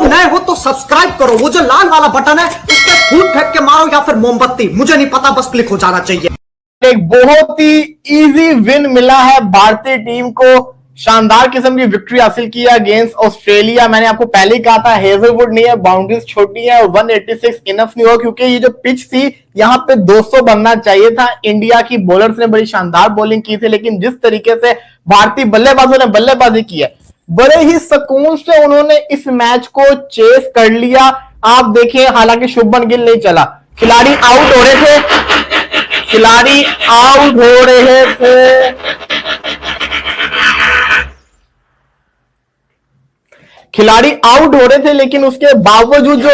नए हो तो सब्सक्राइब करो, वो जो लाल वाला बटन है उस पर फूट फेंक के मारो या फिर मोमबत्ती, मुझे नहीं पता, बस क्लिक हो जाना चाहिए। एक बहुत ही इजी विन मिला है भारतीय टीम को, शानदार किस्म की विक्ट्री हासिल की है अगेंस्ट ऑस्ट्रेलिया। मैंने आपको पहले ही कहा था हेजलवुड नहीं है, बाउंड्रीज छोटी है, 186 इनफ नहीं हो, क्योंकि ये जो पिच थी यहाँ पे 200 बनना चाहिए था। इंडिया की बॉलर्स ने बड़ी शानदार बॉलिंग की थी, लेकिन जिस तरीके से भारतीय बल्लेबाजों ने बल्लेबाजी की है, बड़े ही सुकून से उन्होंने इस मैच को चेस कर लिया। आप देखिए, हालांकि शुभमन गिल नहीं चला, खिलाड़ी आउट हो रहे थे, खिलाड़ी आउट हो रहे थे, खिलाड़ी आउट हो रहे थे, लेकिन उसके बावजूद जो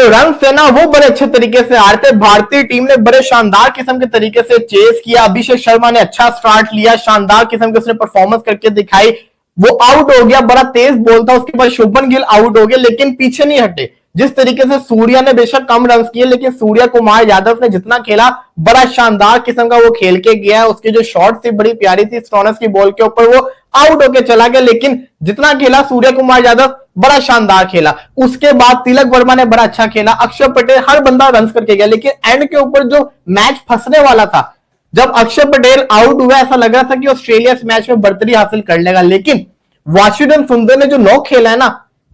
रन थे ना वो बड़े अच्छे तरीके से आ रहे थे। भारतीय टीम ने बड़े शानदार किस्म के तरीके से चेस किया। अभिषेक शर्मा ने अच्छा स्टार्ट लिया, शानदार किस्म की उसने परफॉर्मेंस करके दिखाई। वो आउट हो गया, बड़ा तेज बॉल था, उसके बाद शुभमन गिल आउट हो गए, लेकिन पीछे नहीं हटे। जिस तरीके से सूर्या ने बेशक कम रन किए, लेकिन सूर्या कुमार यादव ने जितना खेला बड़ा शानदार किस्म का वो खेल के गया है। उसकी जो शॉट थी बड़ी प्यारी थी, स्टोनस की बॉल के ऊपर वो आउट होके चला गया, लेकिन जितना खेला सूर्या कुमार यादव बड़ा शानदार खेला। उसके बाद तिलक वर्मा ने बड़ा अच्छा खेला, अक्षर पटेल, हर बंदा रन करके गया, लेकिन एंड के ऊपर जो मैच फंसने वाला था, जब अक्षर पटेल आउट हुआ, ऐसा लग रहा था कि ऑस्ट्रेलिया इस मैच में बढ़तरी हासिल कर लेगा, लेकिन वाशिंगटन सुंदर ने जो 9 खेला है ना,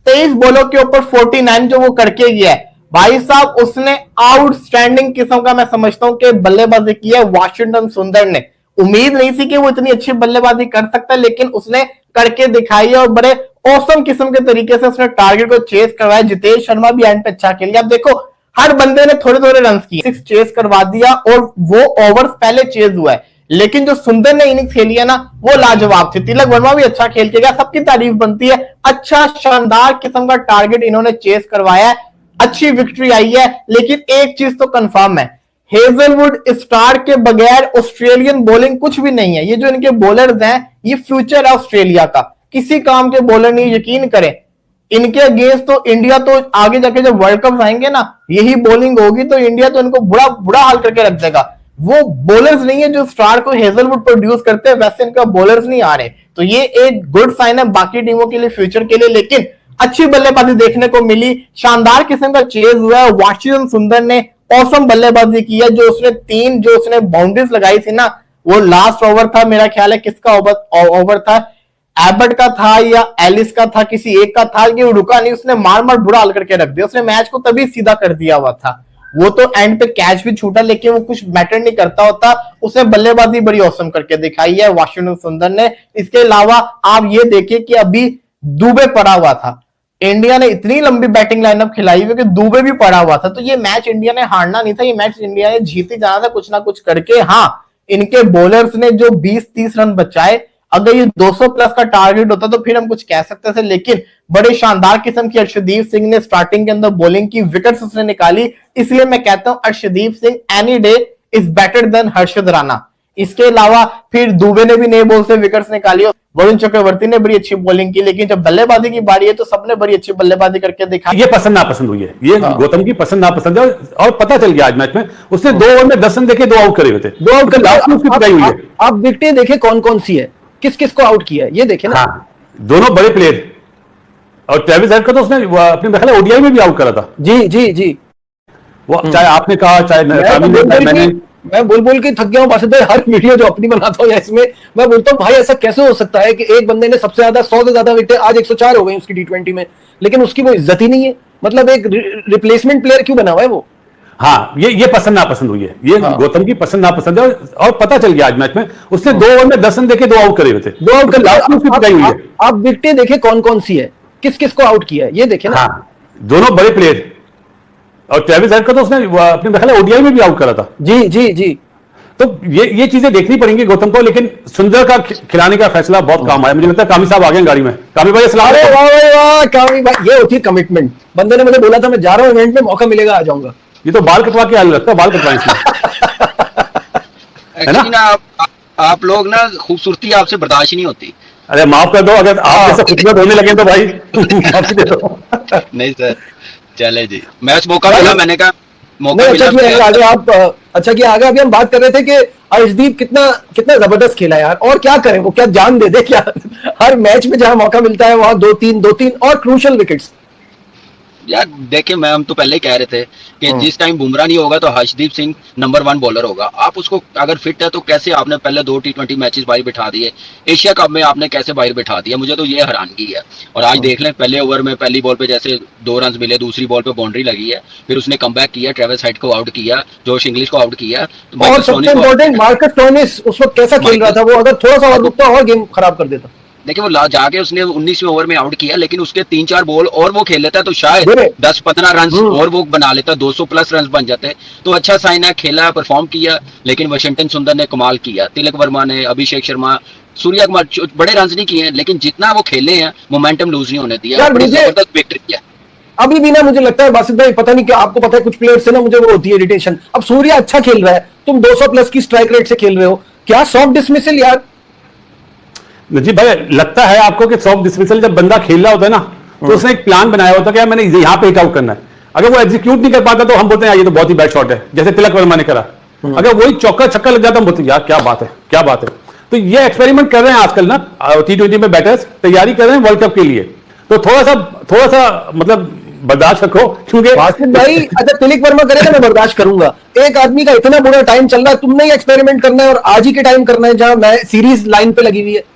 23 बॉलों के ऊपर 49 जो वो करके गया है, भाई साहब उसने आउटस्टैंडिंग किस्म का मैं समझता हूं कि बल्लेबाजी की है वाशिंगटन सुंदर ने। उम्मीद नहीं थी कि वो इतनी अच्छी बल्लेबाजी कर सकता है, लेकिन उसने करके दिखाई है और बड़े औसम किस्म के तरीके से उसने टारगेट को चेस करवाया। जितेश शर्मा भी एंड पे अच्छा खेल गया। अब देखो, हर बंदे ने थोड़े थोड़े रन किए, 6 चेस करवा दिया और वो ओवर पहले चेस हुआ है, लेकिन जो सुंदर ने इनिंग्स खेली है ना वो लाजवाब थी। तिलक वर्मा भी अच्छा खेल के गया, सबकी तारीफ बनती है। अच्छा शानदार किस्म का टारगेट इन्होंने चेस करवाया है, अच्छी विक्ट्री आई है। लेकिन एक चीज तो कंफर्म है, हेजलवुड स्टार के बगैर ऑस्ट्रेलियन बॉलिंग कुछ भी नहीं है। ये जो इनके बॉलर्स हैं, ये फ्यूचर है ऑस्ट्रेलिया का, किसी काम के बॉलर नहीं, यकीन करें। इनके अगेंस्ट तो इंडिया तो आगे जाके जब वर्ल्ड कप आएंगे ना, यही बॉलिंग होगी तो इंडिया तो इनको बुरा बुरा हाल करके रख देगा। वो बॉलर्स नहीं है जो स्टार को हेजलवुड प्रोड्यूस करते हैं, वैसे इनका बॉलर्स नहीं आ रहे, तो ये एक गुड साइन है बाकी टीमों के लिए, फ्यूचर के लिए। लेकिन अच्छी बल्लेबाजी देखने को मिली, शानदार किस्म का चेज हुआ है। वाशिंगटन सुंदर ने औसम बल्लेबाजी की है। जो उसने बाउंड्रीज लगाई थी ना, वो लास्ट ओवर था, मेरा ख्याल है किसका ओवर था, एबर्ट का था या एलिस का था, किसी एक का था, कि वो रुका नहीं, उसने मार मार बुरा हाल करके रख दिया। उसने मैच को तभी सीधा कर दिया हुआ था। वो तो एंड पे कैच भी छूटा, लेकिन वो कुछ मैटर नहीं करता होता। उसने बल्लेबाजी बड़ी औसम करके दिखाई है वाशिंगटन सुंदर ने। इसके अलावा आप ये देखिए कि अभी दुबे पड़ा हुआ था, इंडिया ने इतनी लंबी बैटिंग लाइनअप खिलाई हुई कि दुबे भी पड़ा हुआ था, तो ये मैच इंडिया ने हारना नहीं था, ये मैच इंडिया ने जीत ही जाना था कुछ ना कुछ करके। हाँ, इनके बॉलर्स ने जो 20-30 रन बचाए, अगर ये 200 प्लस का टारगेट होता तो फिर हम कुछ कह सकते थे, लेकिन बड़े शानदार किस्म की अर्शदीप सिंह ने स्टार्टिंग के अंदर बॉलिंग की, विकेट्स उसने निकाली। इसलिए मैं कहता हूं Arshdeep Singh any day is better than Harshad Rana. इसके अलावा फिर दुबे ने भी नए बॉल से विकेट्स निकाली, वरुण चक्रवर्ती ने बड़ी अच्छी बॉलिंग की, लेकिन जब बल्लेबाजी की बारी है तो सबने बड़ी अच्छी बल्लेबाजी करके दिखाई। ये पसंद नापसंद हुई है, ये गौतम की पसंद नापसंद है, और पता चल गया आज मैच में उसने 2 ओवर में 10 रन देके 2 आउट करे हुए थे, 2 आउट कर। आप विकेटें देखे कौन कौन सी है, किस किस को आउट किया है, ये देखे ना। हाँ, दोनों बड़े प्लेयर, और ट्रेविस हेड का तो उसने अपने ओडीआई में भी आउट करा था। जी जी जी, वो चाहे आपने कहा चाहे मैं बोल के थक गया हूं बादशाह। हर वीडियो जो अपनी बनाता हूं या इसमें मैं बोलता हूं भाई ऐसा कैसे हो सकता है कि एक बंदे ने सबसे ज्यादा 100 से ज्यादा विकेट, आज 104 हो गई उसकी T20 में, लेकिन उसकी वो इज्जत ही नहीं है। मतलब एक रिप्लेसमेंट प्लेयर क्यों बना हुआ है वो। हाँ, ये पसंद नापसंद हुई है, ये गौतम की पसंद नापसंद है, और पता चल गया आज मैच में उसने 2 ओवर में 10 रन देके 2 आउट करे हुए थे, 2 आउट कर। आप विकेटें देखे कौन कौन सी है, किस किस को आउट किया है, ये देखे ना। हाँ, दोनों बड़े प्लेयर, और ट्रेविस हेड का तो उसने अपने ओडीआई में भी आउट करा था। जी जी जी, तो ये चीजें देखनी पड़ेंगी गौतम को, लेकिन सुंदर का खिलाने का फैसला बहुत काम आया। मुझे लगता है कामी साहब आ गए गाड़ी में। कामी भाई अस्सलाम वालेकुम। वाह कामी भाई, ये होती है कमिटमेंट। बंदे ने मुझे बोला था मैं जा रहा हूं इवेंट में, मौका मिलेगा आ जाऊंगा। ये तो बाल कटवा के आया लगता है, बाल कटवाएं है ना। आप लोग ना खूबसूरती आपसे बर्दाश्त नहीं होती। अरे माफ कर दो, अगर आप जैसे खूबसूरत होने लगे तो भाई माफी दे दो। नहीं सर, चले जी, मैच मौका मिला, मैंने कहा मौका मिला। आगे आप अच्छा किया, आगे अभी हम बात कर रहे थे कि अर्शदीप कितना जबरदस्त खेला यार, और क्या करें, वो क्या जान दे दे क्या। हर मैच में जहां मौका मिलता है वहां 2-3 और क्रूशियल विकेट्स। यार देखिए, मैं हम तो पहले ही कह रहे थे कि जिस टाइम बुमराह नहीं होगा तो हर्षदीप सिंह नंबर 1 बॉलर होगा। आप उसको अगर फिट है तो कैसे आपने पहले 2 T20 मैचेस बाहर बिठा दिए, एशिया कप में आपने कैसे बाहर बिठा दिया, मुझे तो ये हैरानगी है। और आज देख लें, पहले ओवर में पहली बॉल पे जैसे 2 रन मिले, दूसरी बॉल पे बाउंड्री लगी है, फिर उसने कमबैक किया, ट्रेविस हेड को आउट किया, जोश इंग्लिश को आउट किया। तो और सबसे इम्पोर्टेंट मार्कस स्टोइनिस उस वक्त कैसा खेल रहा था, वो अगर थोड़ा सा और रुकता और गेम खराब कर देता। देखिए वो जाके उसने 19वें ओवर में आउट किया, लेकिन उसके 3-4 बॉल और वो खेल लेता तो शायद 10-15 रन और वो बना लेता, 200 प्लस रन बन जाते। तो अच्छा साइन है, खेला, परफॉर्म किया, लेकिन वाशिंगटन सुंदर ने कमाल किया, तिलक वर्मा ने, अभिषेक शर्मा, सूर्या कुमार बड़े रन नहीं किए, लेकिन जितना वो खेले हैं मोमेंटम लूज नहीं होने दिया, बड़ी जबरदस्त विकेट किया। अभी भी ना मुझे लगता है बासित भाई, पता नहीं क्या आपको पता है, कुछ प्लेयर से ना मुझे वो होती है इरिटेशन। अब सूर्या अच्छा खेल रहा है, तुम 200 प्लस की स्ट्राइक रेट से खेल रहे हो, क्या सॉफ्ट डिसमिसल यार। जी भाई, लगता है आपको कि सॉफ्ट डिसमिसल जब बंदा खेल रहा होता है ना, तो उसने एक प्लान बनाया होता है कि मैंने यहाँ पे हिट आउट करना है। अगर वो एग्जीक्यूट नहीं कर पाता तो हम बोलते हैं ये तो बहुत ही बैड शॉट है, जैसे तिलक वर्मा ने करा। अगर वही चौका छक्का लग जाता हम बोलते हैं यार क्या बात है, क्या बात है। तो ये एक्सपेरिमेंट कर रहे हैं आजकल ना T20 में बैटर्स, तैयारी कर रहे हैं वर्ल्ड कप के लिए। तो थोड़ा सा मतलब बर्दाश्त रखो, क्योंकि भाई अच्छा तिलक वर्मा करेगा मैं बर्दाश्त करूंगा। एक आदमी का इतना बुरा टाइम चल रहा है, तुमने ही एक्सपेरिमेंट करना है और आज ही के टाइम करना है जहां मैं सीरीज लाइन पे लगी हुई है।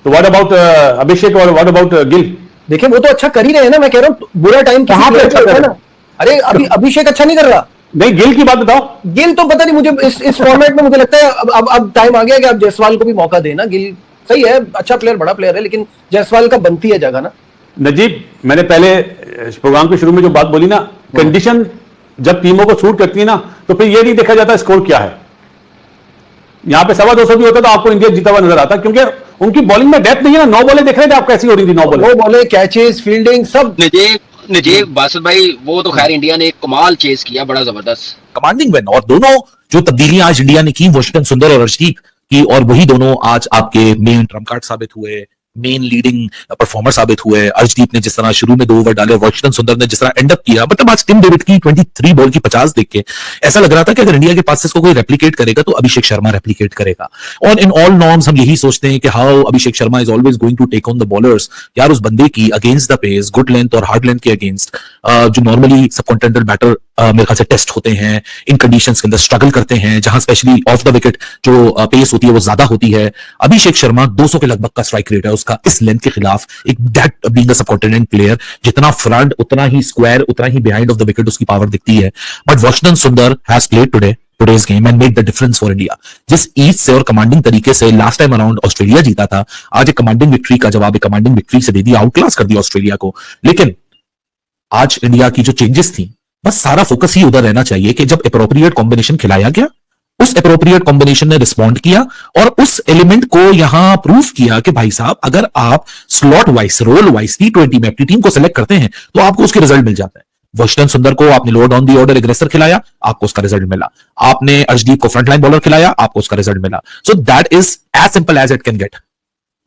तो व्हाट अबाउट अभिषेक और व्हाट अबाउट गिल? देखिए वो तो अच्छा कर ही रहे हैं ना, मैं कह रहा हूँ बुरा टाइम कहां पे अच्छा कर रहा है? अरे अभी अभिषेक अच्छा नहीं कर रहा। नहीं, गिल की बात बताओ। गिल तो पता नहीं, मुझे इस फॉर्मेट में मुझे लगता है अब टाइम आ गया कि अब जायसवाल को भी मौका देना। गिल सही है, अच्छा प्लेयर, बड़ा प्लेयर है, लेकिन जायसवाल का बनती है जगह ना। नजीब, मैंने पहले प्रोग्राम के शुरू में जो बात बोली ना, कंडीशन जब टीमों को सूट करती है ना, तो फिर ये नहीं देखा जाता स्कोर क्या है। यहां पे 225 भी होता तो आपको इंडिया जीता हुआ नजर आता, क्योंकि उनकी बॉलिंग में डेप्थ नहीं है ना। 9 बॉलें देख रहे थे आप कैसी हो रही थी, 9 बॉलें, कैचेस, फील्डिंग सब। नजीब बासित भाई, वो तो खैर इंडिया ने एक कमाल चेस किया, बड़ा जबरदस्त कमांडिंग विन। और दोनों जो तब्दीलियां आज इंडिया ने की, वाशिंगटन सुंदर और अर्शदीप की, और वही दोनों आज आपके मेन ट्रम्प कार्ड साबित हुए, मेन लीडिंग परफॉर्मर साबित हुए। अर्शदीप ने जिस तरह शुरू में 2 ओवर डाले, वाशिंगटन सुंदर ने जिस तरह एंड अप किया, मतलब आज टिम डेविड की 23 बॉल की 50 देख के ऐसा लग रहा था कि अगर इंडिया के पासेस को कोई रेप्लिकेट करेगा तो अभिषेक शर्मा रेप्लिकेट करेगा। और इन ऑल नॉर्म्स हम यही सोचते हैं कि how Abhishek Sharma is always going to take on the bowlers. यार उस बंदे की against the pace, good length और हार्ड लेंथ के अगेंस्ट जो नॉर्मली सब कॉन्टिनेंटल बैटर मेरे ख्याल से टेस्ट होते हैं, इन कंडीशंस के अंदर स्ट्रगल करते हैं, जहां स्पेशली ऑफ द विकेट जो पेस होती है वो ज्यादा होती है। अभिषेक शर्मा 200 के लगभग का स्ट्राइक रेट है उसका इस लेंथ के खिलाफ। एक that being a subcontinent player, जितना फ्रंट उतना ही स्क्वायर, उतना ही बिहाइंड ऑफ द विकेट उसकी पावर दिखती है। बट वाशिंगटन सुंदर has played today's game and made the difference for India। जिस ईज से और कमांडिंग तरीके से लास्ट टाइम अराउंड ऑस्ट्रेलिया जीता था, आज एक कमांडिंग विक्ट्री का जवाब एक कमांडिंग विक्ट्री से दे दिया, आउट क्लास कर दिया ऑस्ट्रेलिया को। लेकिन आज इंडिया की जो चेंजेस थी, बस सारा फोकस ही उधर रहना चाहिए कि जब अप्रोप्रिएट कॉम्बिनेशन खिलाया गया, उस अप्रोप्रिएट कॉम्बिनेशन ने रिस्पॉन्ड किया और उस एलिमेंट को यहां प्रूव किया कि भाई साहब अगर आप slot wise, role wise T20 में अपनी टीम को सेलेक्ट करते हैं तो आपको उसके रिजल्ट मिल जाता है। वाशिंगटन सुंदर को आपने lower down the order aggressor खिलाया, आपको उसका रिजल्ट मिला। आपने अर्शदीप को फ्रंटलाइन बॉलर खिलाया, आपको उसका रिजल्ट मिला। So that is as simple as it can get.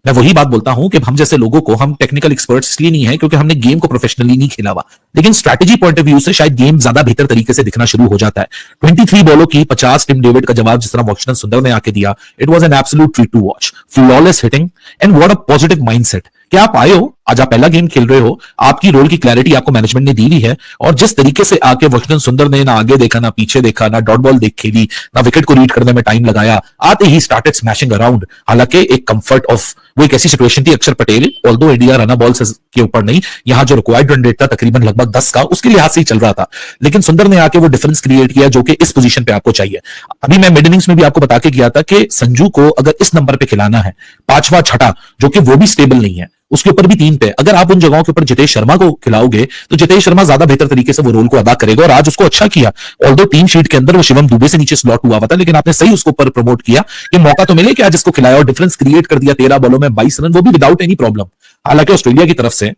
मैं वही बात बोलता हूं कि हम जैसे लोगों को, हम टेक्निकल एक्सपर्ट्स इसलिए नहीं है क्योंकि हमने गेम को प्रोफेशनली नहीं खेला हुआ, लेकिन स्ट्रैटेजी पॉइंट ऑफ व्यू से शायद गेम ज्यादा बेहतर तरीके से दिखना शुरू हो जाता है। 23 बॉलों की 50 टिम डेविड का जवाब जिस तरह वाशिंगटन सुंदर ने आके दिया, it was an absolute treat to watch. Flawless hitting and what a positive mindset. क्या आप आए हो, आज आप पहला गेम खेल रहे हो, आपकी रोल की क्लैरिटी आपको मैनेजमेंट ने दी हुई है, और जिस तरीके से आके वाशिंगटन सुंदर ने ना आगे देखा, ना पीछे देखा, ना डॉट बॉल देख खेली, ना विकेट को रीड करने में टाइम लगाया, आते ही स्टार्टेड स्मैशिंग अराउंड। हालांकि एक कंफर्ट ऑफ, वो एक ऐसी सिचुएशन थी, अक्षर Patel although India run ball के ऊपर नहीं, यहां जो रिक्वायर्ड रन रेट था तकरीबन लगभग 10 का, उसके लिहाज से ही चल रहा था, लेकिन सुंदर ने आके वो डिफरेंस क्रिएट किया जो कि इस पोजीशन पे आपको चाहिए। अभी मैं मिड इनिंग्स में भी आपको बता के किया था कि संजू को अगर इस नंबर पे खिलाना है, 5वां 6ठा, जो कि वो भी स्टेबल नहीं है, उसके ऊपर भी 3 पे, अगर आप उन जगहों के ऊपर जितेश शर्मा को खिलाओगे तो जितेश शर्मा ज्यादा बेहतर तरीके से वो रोल को अदा करेगा, और आज उसको अच्छा किया। ऑल्दो टीम शीट के अंदर वो शिवम दुबे से नीचे स्लॉट हुआ था, लेकिन आपने सही उसको ऊपर प्रमोट किया कि मौका तो मिले कि आज इसको खिलाया, और डिफरेंस क्रिएट कर दिया। 13 बॉलों में 22 रन, वो भी विदाउट एनी प्रॉब्लम। हालांकि ऑस्ट्रेलिया की तरफ से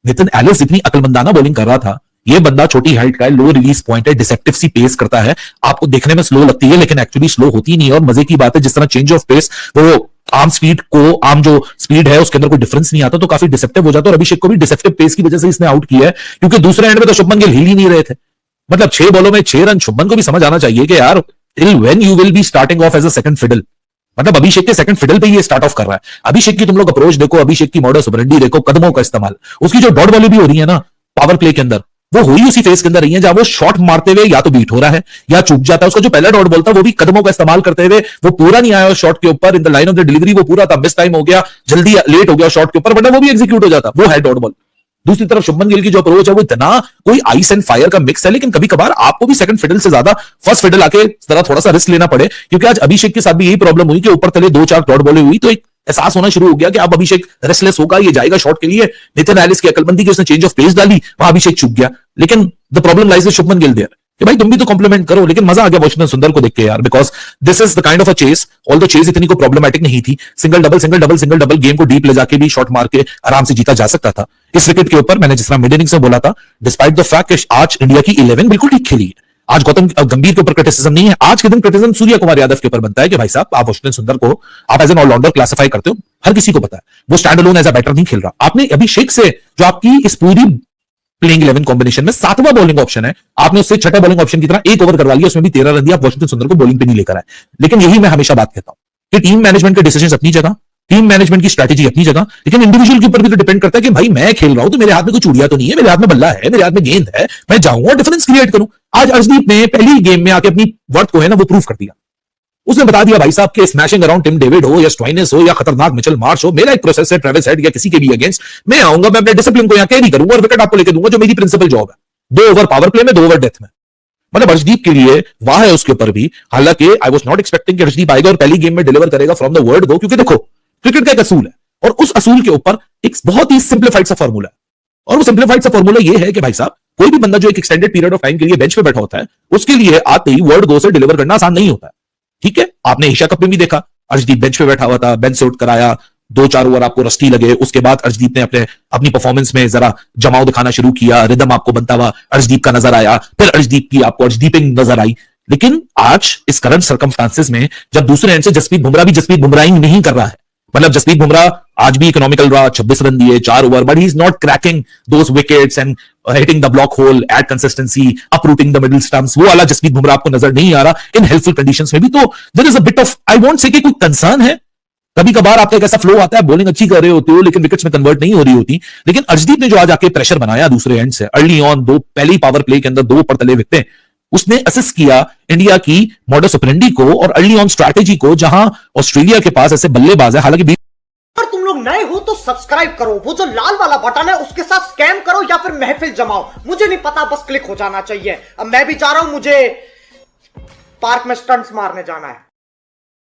नितिन एलिस जितनी अकलमंदाना बॉलिंग कर रहा था, ये बंदा छोटी हाइट का है, लो रिलीज पॉइंट है, डिसेप्टिव सी पेस करता है, आपको देखने में स्लो लगती है लेकिन एक्चुअली स्लो होती नहीं है। और मजे की बात है, जिस तरह चेंज ऑफ पेस, वो आर्म स्पीड को, आर्म जो स्पीड है उसके अंदर कोई डिफरेंस नहीं आता, तो काफी डिसेप्टिव हो जाता है। और अभिषेक को भी डिसेप्टिव पेस की वजह से इसने आउट किया है, क्योंकि दूसरे एंड में तो शुभमन गिल हिल ही नहीं रहे थे। मतलब 6 बॉलों में 6 रन, शुभमन को भी समझ आना चाहिए कि यार till when you will be starting off as a second fiddle. मतलब अभिषेक के सेकंड फिडल पे ये स्टार्ट ऑफ कर रहा है। अभिषेक की तुम लोग अप्रोच देखो, अभिषेक की मॉडर्स ऑपरेंडी देखो, कदमों का इस्तेमाल, उसकी जो डॉट बॉलें भी हो रही है ना पावर प्ले के अंदर, वो हुई उसी फेस के अंदर रही है जहां वो शॉट मारते हुए या तो बीट हो रहा है या चूक जाता है। उसका जो पहला डॉट बॉल था वो भी कदमों का इस्तेमाल करते हुए वो पूरा नहीं आया शॉट के ऊपर, in the line of the delivery वो पूरा था, मिस टाइम हो गया, जल्दी लेट हो गया शॉट के ऊपर, वरना वो भी एग्जीक्यूट हो जाता, वो है डॉट बॉल। दूसरी तरफ शुभमन गिल की जो अप्रोच है वो इतना कोई आइस एंड फायर का मिक्स है, लेकिन कभी कभार आपको भी सेकंड फिडल से ज्यादा फर्स्ट फिडल आके जरा थोड़ा सा रिस्क लेना पड़े, क्योंकि आज अभिषेक के साथ भी यही प्रॉब्लम हुई कि ऊपर तले 2-4 डॉट बॉलें हुई तो एक एहसास होना शुरू हो गया कि अब अभिषेक रेस्टलेस होगा, ये जाएगा शॉट के लिए। नितिन एलिस की अकलमंदी की उसने चेंज ऑफ पेस डाली, वहां अभिषेक चूक गया, लेकिन the problem lies with Shubman Gill there कि भाई तुम भी तो कॉम्प्लीमेंट करो। लेकिन मजा आ गया वॉशिंगटन सुंदर को देख के यार, because this is the kind of a chase, all the chase इतनी को प्रॉब्लमेटिक नहीं थी, single double single double single double game को डीप ले जाके भी शॉट मार के आराम से जीता जा सकता था। इस विकेट के ऊपर मैंने जिस तरह मिड इनिंग्स में बोला था, डिस्पाइट द फैक्ट कि आज इंडिया की 11 बिल्कुल ठीक खेली है, आज गौतम गंभीर के ऊपर क्रिटिसिज्म नहीं है, आज के दिन क्रिटिसिज्म सूर्य कुमार यादव के ऊपर बनता है कि भाई साहब आप वॉशिंगटन सुंदर को आप एज एन ऑलराउंडर क्लासिफाई करते हो, हर किसी को पता है वो stand alone as a batter नहीं खेल रहा। आपने अभिषेक से जो आपकी इस पूरी प्लेइंग 11 कॉम्बिनेशन में 7वां बॉलिंग ऑप्शन है, आपने उससे 6ठे बॉलिंग ऑप्शन की तरह एक ओवर करवा लिया, उसमें भी 13 रन दिया, आप वॉशिंगटन सुंदर को बॉलिंग पे नहीं लेकर आए। लेकिन यही मैं हमेशा बात कहता हूं कि टीम मैनेजमेंट के डिसीजंस अपनी जगह, टीम मैनेजमेंट की स्ट्रैटेजी अपनी जगह, लेकिन इंडिविजुअल के ऊपर भी तो डिपेंड करता है कि भाई मैं खेल रहा हूं तो मेरे हाथ में कोई चूड़िया तो नहीं है, मेरे हाथ में बल्ला है, मेरे हाथ में गेंद है, मैं जाऊं और डिफरेंस क्रिएट करूं। आज अर्शदीप ने पहली गेम में आके अपनी वर्थ को है ना वो प्रूव कर दिया, उसने बता दिया भाई साहब कि स्मैशिंग अराउंड टिम डेविड हो या स्टोइनिस हो या खतरनाक मिचेल मार्श हो, मेरा एक प्रोसेस है ट्रेविस हेड या किसी के भी अगेंस्ट, मैं आऊंगा, मैं अपने डिसिप्लिन को यहां कैरी करूंगा और विकेट आपको लेके दूंगा, जो मेरी प्रिंसिपल जॉब है, 2 ओवर पावर प्ले में 2 ओवर डेथ में। मतलब अर्शदीप के लिए वाह है उसके ऊपर भी, हालांकि आई वाज नॉट एक्सपेक्टिंग कि अर्शदीप आएगा और पहली गेम में डिलीवर करेगा फ्रॉम द वर्ड गो, क्योंकि देखो क्रिकेट का एक असूल है और उस असूल के ऊपर एक बहुत ही सिंप्लीफाइड सा फॉर्मूला है, और वो सिंप्लीफाइड सा फॉर्मूला ये है कि भाई साहब कोई भी बंदा जो एक एक्सटेंडेड पीरियड ऑफ टाइम के लिए बेंच पे बैठा होता है, उसके लिए आते ही वर्ड गो से डिलीवर करना आसान नहीं होता है। ठीक है, आपने एशिया कप में भी देखा अर्शदीप बेंच पे बैठा हुआ था, बेंच से उठकर आया, 2-4 ओवर आपको रस्टी लगे, उसके बाद अर्शदीप ने अपनी परफॉर्मेंस में जरा जमाव दिखाना शुरू किया, रिदम आपको बनता हुआ अर्शदीप का नजर आया, फिर अर्शदीप की आपको अर्शदीपिंग नजर आई। लेकिन आज इस करंट सर्कमस्टांसेस में जब दूसरे एंड से जसप्रीत बुमराह भी जसप्रीत बुमराहिंग नहीं कर रहा है, मतलब जसप्रीत बुमराह आज भी इकोनॉमिकल रहा, 26 रन दिए 4 over, but he is not cracking those wickets and hitting the block hole at consistency, uprooting the middle stumps, वो वाला जसप्रीत बुमराह आपको नजर नहीं आ रहा इन हेल्पफुल कंडीशंस में भी। तो there is a bit of, I won't say कि कोई कंसर्न है, कभी कभार आपका एक ऐसा फ्लो आता है, बॉलिंग अच्छी कर रहे होते हो लेकिन विकेट्स में कन्वर्ट नहीं हो रही होती, लेकिन अर्शदीप ने जो आज आके प्रेशर बनाया दूसरे एंड से, अर्ली ऑन पहली पावर प्ले के अंदर 2 ऊपर तले विकेटें, उसने असिस्ट किया इंडिया की मॉडस ऑपरेंडी को और अर्ली ऑन स्ट्रैटेजी को, जहां ऑस्ट्रेलिया के पास ऐसे बल्लेबाज है, हालांकि अगर तुम लोग नए हो तो सब्सक्राइब करो, वो जो लाल वाला बटन है उसके साथ स्कैम करो या फिर महफिल जमाओ, मुझे नहीं पता, बस क्लिक हो जाना चाहिए। अब मैं भी जा रहा हूं, मुझे पार्क में स्टंट्स मारने जाना है।